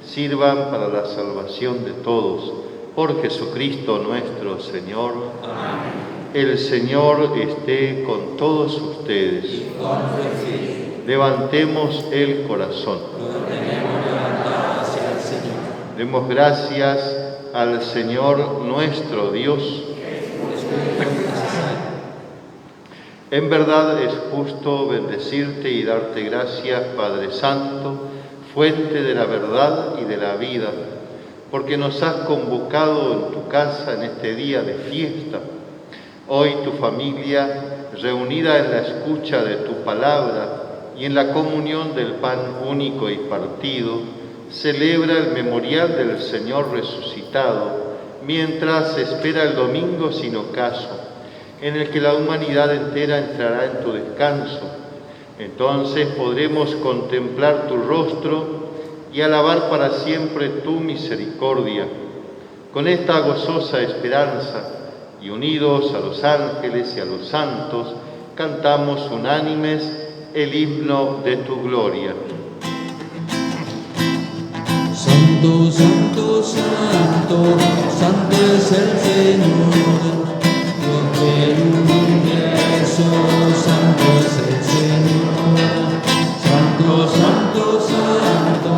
sirvan para la salvación de todos. Por Jesucristo nuestro Señor. Amén. El Señor esté con todos ustedes. Levantemos el corazón. Lo tenemos levantado hacia el Señor. Demos gracias al Señor nuestro Dios. En verdad es justo bendecirte y darte gracias, Padre Santo, fuente de la verdad y de la vida, porque nos has convocado en tu casa en este día de fiesta. Hoy tu familia, reunida en la escucha de tu palabra y en la comunión del pan único y partido, celebra el memorial del Señor resucitado, mientras espera el domingo sin ocaso, en el que la humanidad entera entrará en tu descanso. Entonces podremos contemplar tu rostro y alabar para siempre tu misericordia. Con esta gozosa esperanza, y unidos a los ángeles y a los santos, cantamos unánimes el himno de tu gloria. Santo, santo, santo, santo es el Señor, Dios del universo, santo es el Señor. Santo, santo, santo,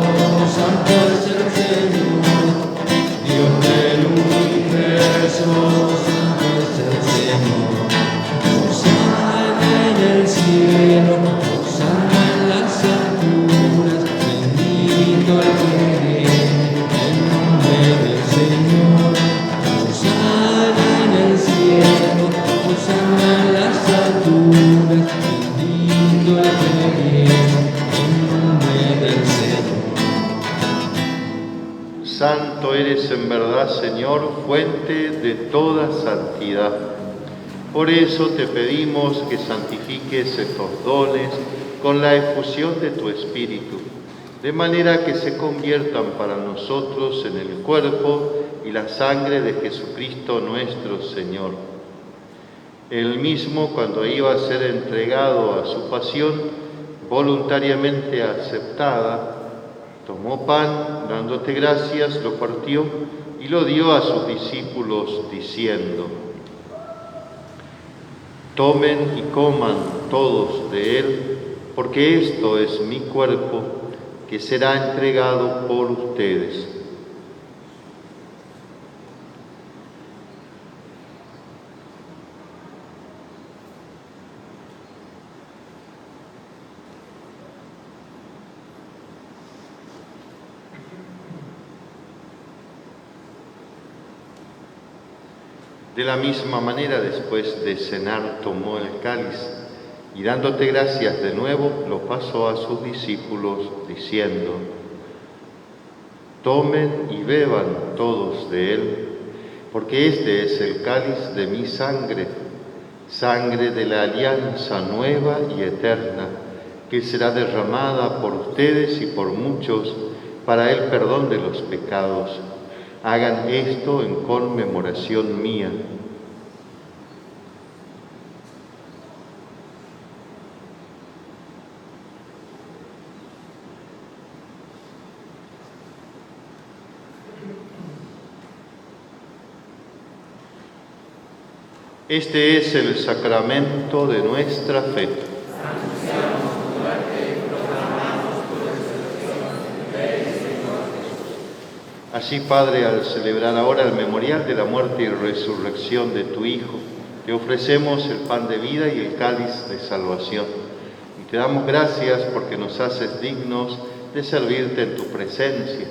santo es el Señor, Dios del universo. Cielo, Hosanna en las alturas, bendito el que viene en nombre del Señor. Hosanna en el cielo, Hosanna en las alturas, bendito el que viene en nombre del Señor. Santo eres en verdad, Señor, fuente de toda santidad. Por eso te pedimos que santifiques estos dones con la efusión de tu Espíritu, de manera que se conviertan para nosotros en el cuerpo y la sangre de Jesucristo nuestro Señor. Él mismo, cuando iba a ser entregado a su pasión, voluntariamente aceptada, tomó pan, dándote gracias, lo partió y lo dio a sus discípulos, diciendo: tomen y coman todos de él, porque esto es mi cuerpo, que será entregado por ustedes. De la misma manera, después de cenar, tomó el cáliz y dándote gracias de nuevo, lo pasó a sus discípulos, diciendo: tomen y beban todos de él, porque este es el cáliz de mi sangre, sangre de la alianza nueva y eterna, que será derramada por ustedes y por muchos para el perdón de los pecados. Hagan esto en conmemoración mía. Este es el sacramento de nuestra fe. Anunciamos tu muerte y proclamamos Así, Padre, al celebrar ahora el memorial de la muerte y resurrección de tu Hijo, te ofrecemos el pan de vida y el cáliz de salvación. Y te damos gracias porque nos haces dignos de servirte en tu presencia.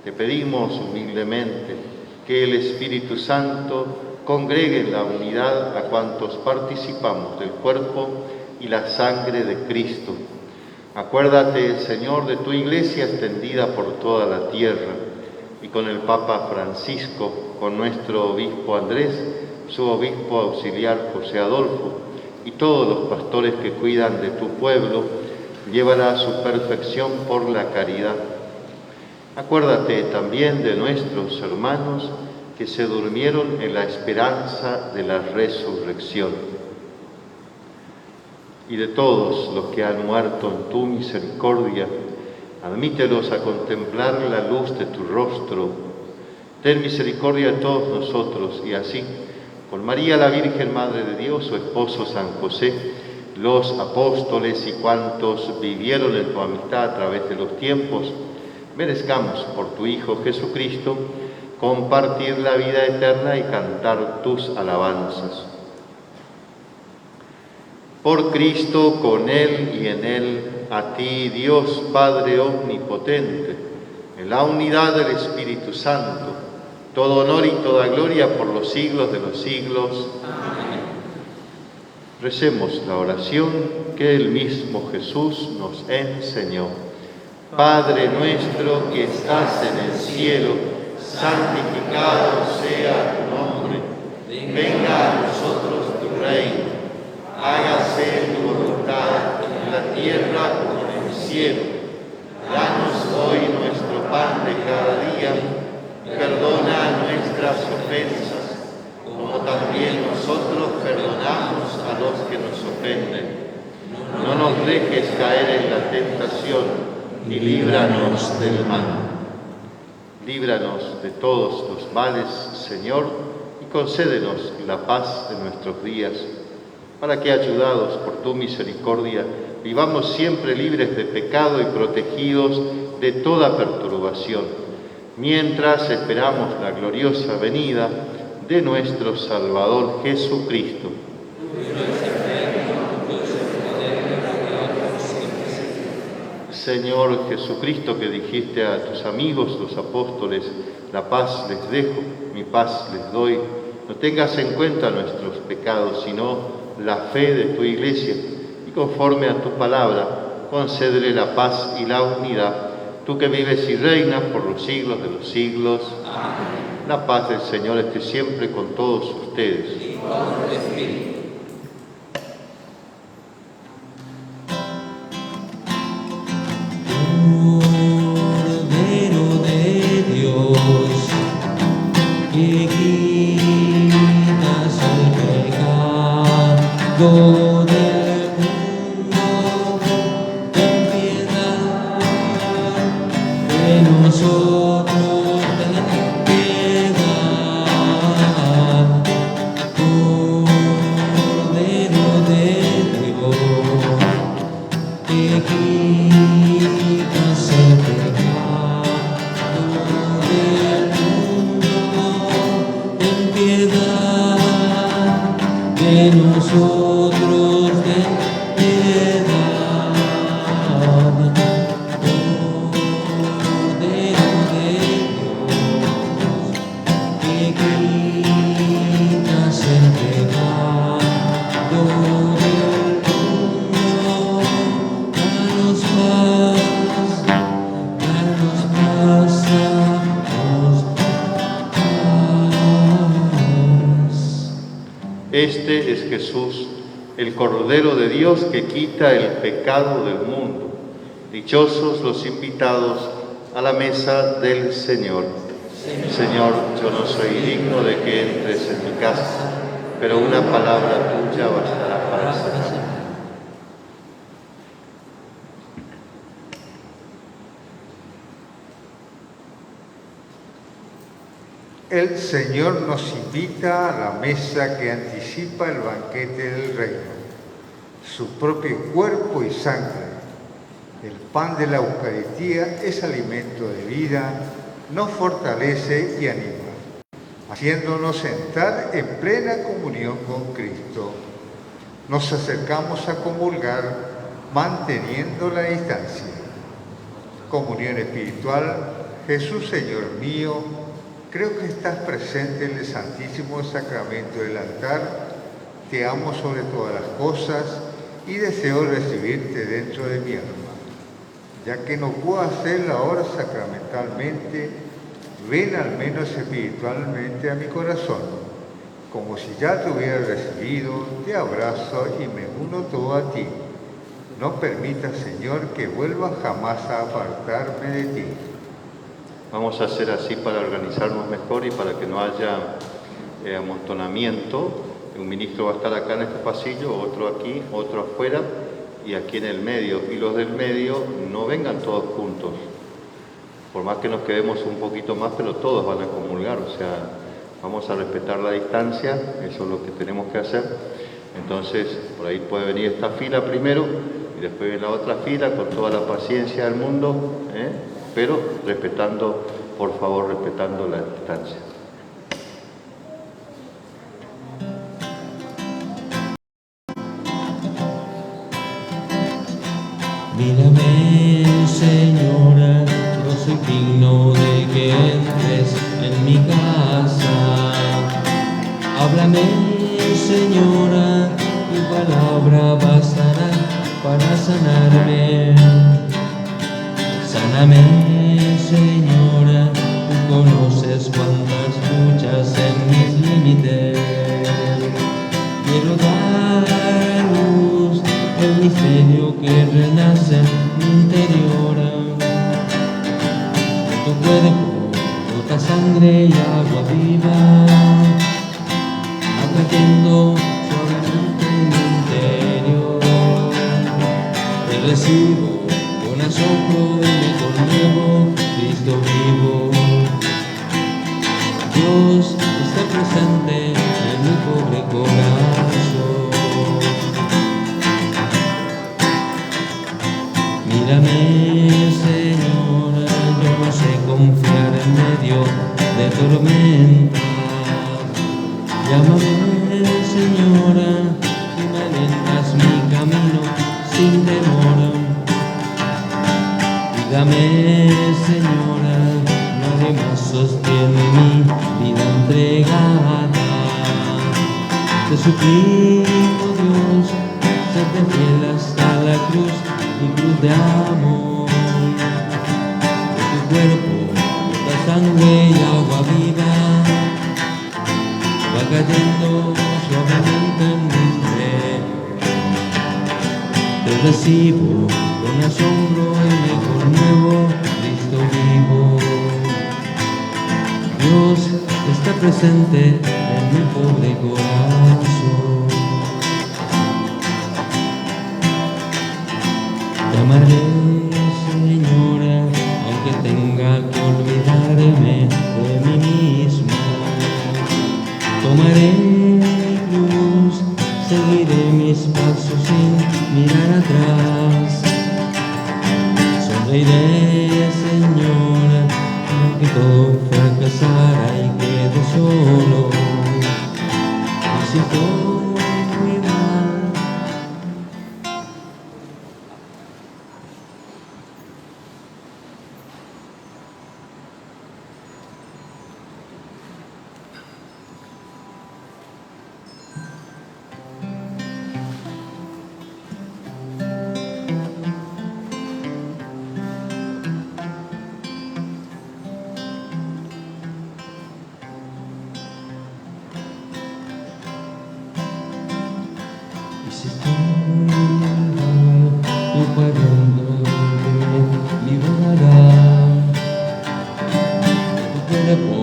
Te pedimos humildemente que el Espíritu Santo congregue en la unidad a cuantos participamos del cuerpo y la sangre de Cristo. Acuérdate, Señor, de tu Iglesia extendida por toda la tierra, y con el Papa Francisco, con nuestro obispo Andrés, su obispo auxiliar José Adolfo, y todos los pastores que cuidan de tu pueblo, llévala a su perfección por la caridad. Acuérdate también de nuestros hermanos que se durmieron en la esperanza de la resurrección, y de todos los que han muerto en tu misericordia, admítelos a contemplar la luz de tu rostro. Ten misericordia de todos nosotros, y así, con María la Virgen Madre de Dios, su esposo San José, los apóstoles y cuantos vivieron en tu amistad a través de los tiempos, merezcamos por tu Hijo Jesucristo compartir la vida eterna y cantar tus alabanzas. Por Cristo, con Él y en Él, a ti, Dios Padre Omnipotente, en la unidad del Espíritu Santo, todo honor y toda gloria por los siglos de los siglos. Amén. Recemos la oración que el mismo Jesús nos enseñó. Padre nuestro que estás en el cielo, santificado sea tu nombre. Venga a nosotros tu reino. Hágase tu voluntad en la tierra como en el cielo. Danos hoy nuestro pan de cada día. Perdona nuestras ofensas, como también nosotros perdonamos a los que nos ofenden. No nos dejes caer en la tentación, y líbranos del mal. Líbranos de todos los males, Señor, y concédenos la paz en nuestros días, para que, ayudados por tu misericordia, vivamos siempre libres de pecado y protegidos de toda perturbación, mientras esperamos la gloriosa venida de nuestro Salvador Jesucristo. Señor Jesucristo, que dijiste a tus amigos, los apóstoles, la paz les dejo, mi paz les doy, no tengas en cuenta nuestros pecados, sino la fe de tu Iglesia, y conforme a tu palabra, concédele la paz y la unidad, tú que vives y reinas por los siglos de los siglos. Amén. La paz del Señor esté siempre con todos ustedes. Y con tu espíritu. Cordero de Dios, que quitas el pecado del mundo, ten piedad de nosotros, ten piedad. Cordero de Dios, que quitas el pecado del mundo, ten piedad de nosotros, ten piedad. Cordero de Dios, que quitas el pecado del mundo, danos paz, danos paz. Este es Jesús, el Cordero de Dios que quita el pecado del mundo. Dichosos los invitados a la mesa del Señor. Señor, yo no soy digno de que entres en mi casa, pero una palabra tuya bastará para sanar. El Señor nos invita a la mesa que anticipa el banquete del reino, su propio cuerpo y sangre. El pan de la Eucaristía es alimento de vida nos fortalece y anima, haciéndonos entrar en plena comunión con Cristo. Nos acercamos a comulgar manteniendo la distancia. Comunión espiritual. Jesús, Señor mío, creo que estás presente en el Santísimo Sacramento del altar. Te amo sobre todas las cosas y deseo recibirte dentro de mi alma. Ya que no puedo hacerlo ahora sacramentalmente, ven al menos espiritualmente a mi corazón. Como si ya te hubiera recibido, te abrazo y me uno todo a ti. No permitas, Señor, que vuelva jamás a apartarme de ti. Vamos a hacer así para organizarnos mejor y para que no haya amontonamiento. Un ministro va a estar acá en este pasillo, otro aquí, otro afuera y aquí en el medio. Y los del medio no vengan todos juntos. Por más que nos quedemos un poquito más, pero todos van a comulgar. O sea, vamos a respetar la distancia, eso es lo que tenemos que hacer. Entonces, por ahí puede venir esta fila primero y después viene la otra fila con toda la paciencia del mundo, pero respetando, por favor, respetando la distancia. Mírame, Señora, no soy digno de que entres en mi casa. Háblame, Señora, tu palabra bastará para sanarme. Sáname, Señora, tú conoces cuántas luchas en mis límites. Quiero dar a luz el misterio que renace en mi interior. De tu cuerpo brota sangre y agua viva, atrayendo suavemente en mi interior. Te recibo con asombro y me conmuevo, Cristo vivo. Dios está presente en mi pobre corazón. Mírame, Señora, yo no sé confiar en medio de tormenta. Llámame, Señora, y me alentas mi camino sin temor. Dígame, Señora, nadie más sostiene mi vida entregada. Te suplico, Dios, serte fiel hasta la cruz, mi cruz de amor. De tu cuerpo brota sangre y agua viva, va cayendo suavemente en mi interior. Te recibo con asombro y me conmuevo, Cristo vivo. Dios está presente en mi pobre corazón. Te amaré, Señora, aunque tenga que olvidarme de mí mismo. Tomaré mi cruz, seguiré mis pasos sin mirar atrás. Sonreiré, Señora, aunque todo fracasara y quede solo. Y si estoy muy mal, tu palabra me liberará. Tu cuerpo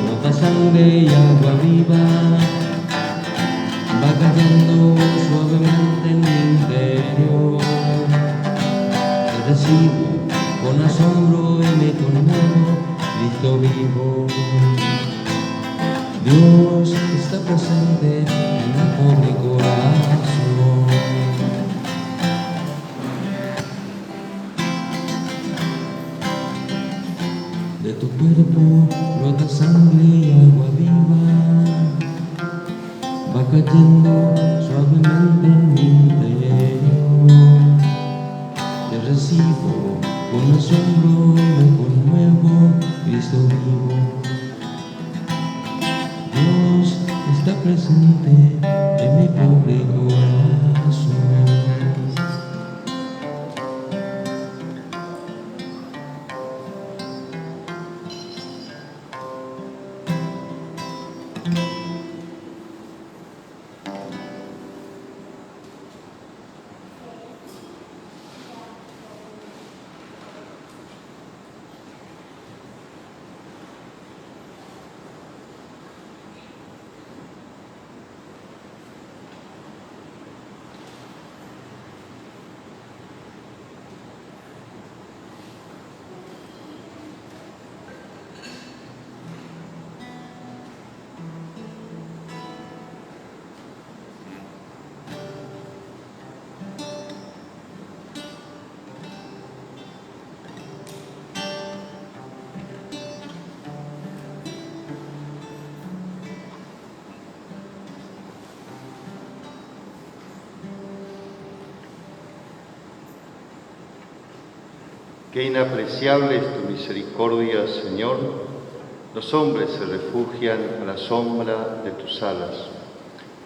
brota sangre y agua viva, va cayendo suavemente en mi interior. Te recibo con asombro y me conmuevo, Cristo vivo. Dios está presente en mi pobre corazón. De tu cuerpo brota sangre y agua viva, va cayendo suavemente en mi interior. Te recibo con asombro y me conmuevo, Cristo vivo. Dios está presente en mi pobre corazón. Qué inapreciable es tu misericordia, Señor. Los hombres se refugian a la sombra de tus alas.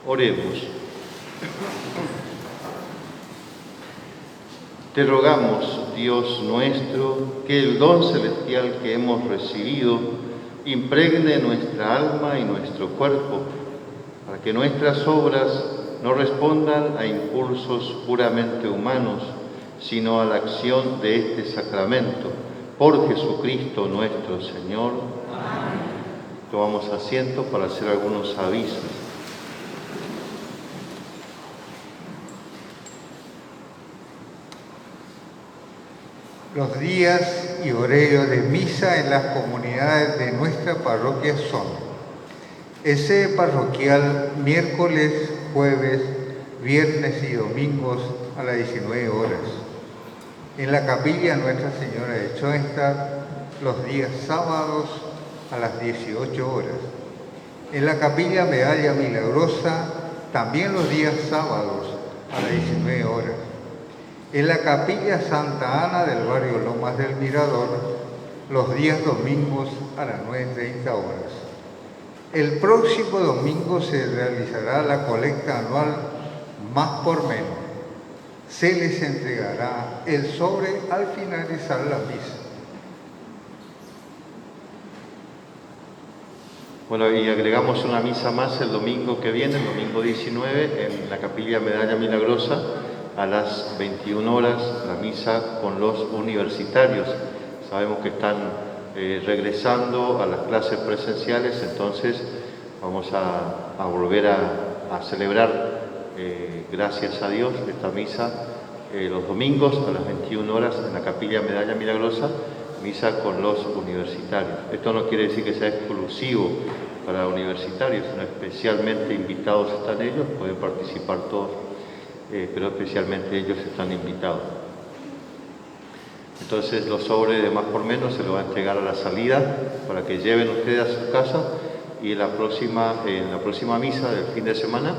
Oremos. Te rogamos, Dios nuestro, que el don celestial que hemos recibido impregne nuestra alma y nuestro cuerpo, para que nuestras obras no respondan a impulsos puramente humanos, sino a la acción de este sacramento. Por Jesucristo nuestro Señor. Amén. Tomamos asiento para hacer algunos avisos. Los días y horarios de misa en las comunidades de nuestra parroquia son: el sede parroquial miércoles, jueves, viernes y domingos a las 19 horas. En la capilla Nuestra Señora de Schoenstatt los días sábados a las 18 horas. En la capilla Medalla Milagrosa también los días sábados a las 19 horas. En la capilla Santa Ana del barrio Lomas del Mirador los días domingos a las 9:30 horas. El próximo domingo se realizará la colecta anual Más por Menos. Se les entregará el sobre al finalizar la misa. Bueno, y agregamos una misa más el domingo que viene, el domingo 19, en la capilla Medalla Milagrosa, a las 21 horas, la misa con los universitarios. Sabemos que están regresando a las clases presenciales, entonces vamos a volver a celebrar, gracias a Dios, esta misa los domingos a las 21 horas en la capilla Medalla Milagrosa, misa con los universitarios. Esto no quiere decir que sea exclusivo para universitarios, sino especialmente invitados están ellos, pueden participar todos, pero especialmente ellos están invitados. Entonces los sobres de Más por Menos se los va a entregar a la salida para que lleven ustedes a su casa, y en la próxima misa del fin de semana,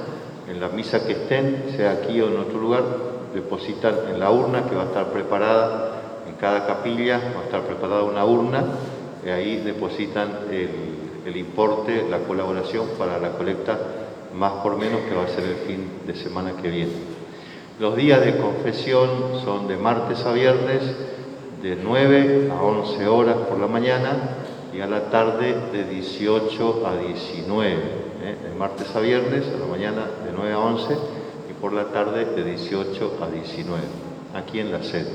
en la misa que estén, sea aquí o en otro lugar, depositan en la urna que va a estar preparada en cada capilla, va a estar preparada una urna, y ahí depositan el importe, la colaboración para la colecta Más por Menos, que va a ser el fin de semana que viene. Los días de confesión son de martes a viernes, de 9 a 11 horas por la mañana, y a la tarde de 18 a 19. De martes a viernes, a la mañana de 9 a 11, y por la tarde de 18 a 19, aquí en la sede.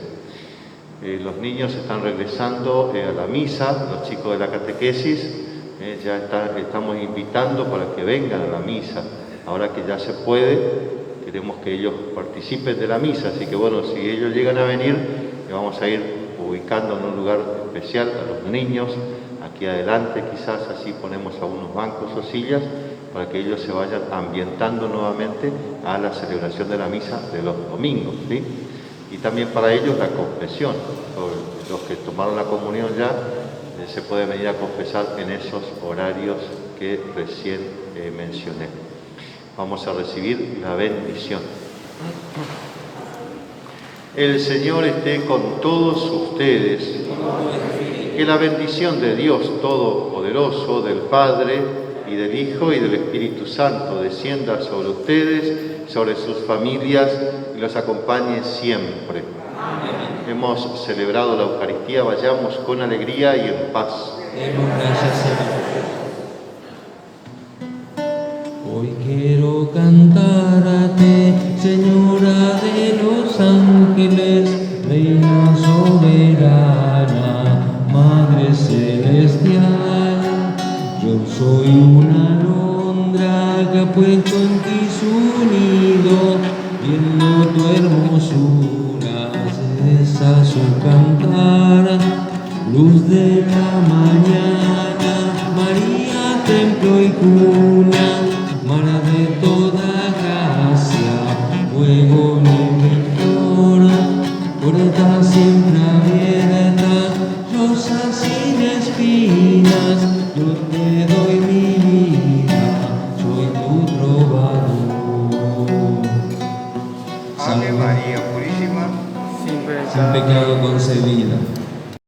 Los niños están regresando a la misa, los chicos de la catequesis, estamos invitando para que vengan a la misa. Ahora que ya se puede, queremos que ellos participen de la misa, así que bueno, si ellos llegan a venir, le vamos a ir ubicando en un lugar especial a los niños, aquí adelante quizás, así ponemos algunos bancos o sillas, para que ellos se vayan ambientando nuevamente a la celebración de la misa de los domingos, ¿sí? Y también para ellos la confesión. Los que tomaron la comunión ya, se puede venir a confesar en esos horarios que recién mencioné. Vamos a recibir la bendición. El Señor esté con todos ustedes. Que la bendición de Dios Todopoderoso, del Padre y del Hijo y del Espíritu Santo descienda sobre ustedes, sobre sus familias y los acompañe siempre. Amén. Hemos celebrado la Eucaristía, vayamos con alegría y en paz. Demos gracias a Dios. Hoy quiero cantarte, Señora de los ángeles, Reina soberana, Madre celestial. Yo soy una alondra que ha puesto en ti su nido, viendo tu hermosura, cesa su cantar. Luz de la mañana, María, templo y cuna, madre de todo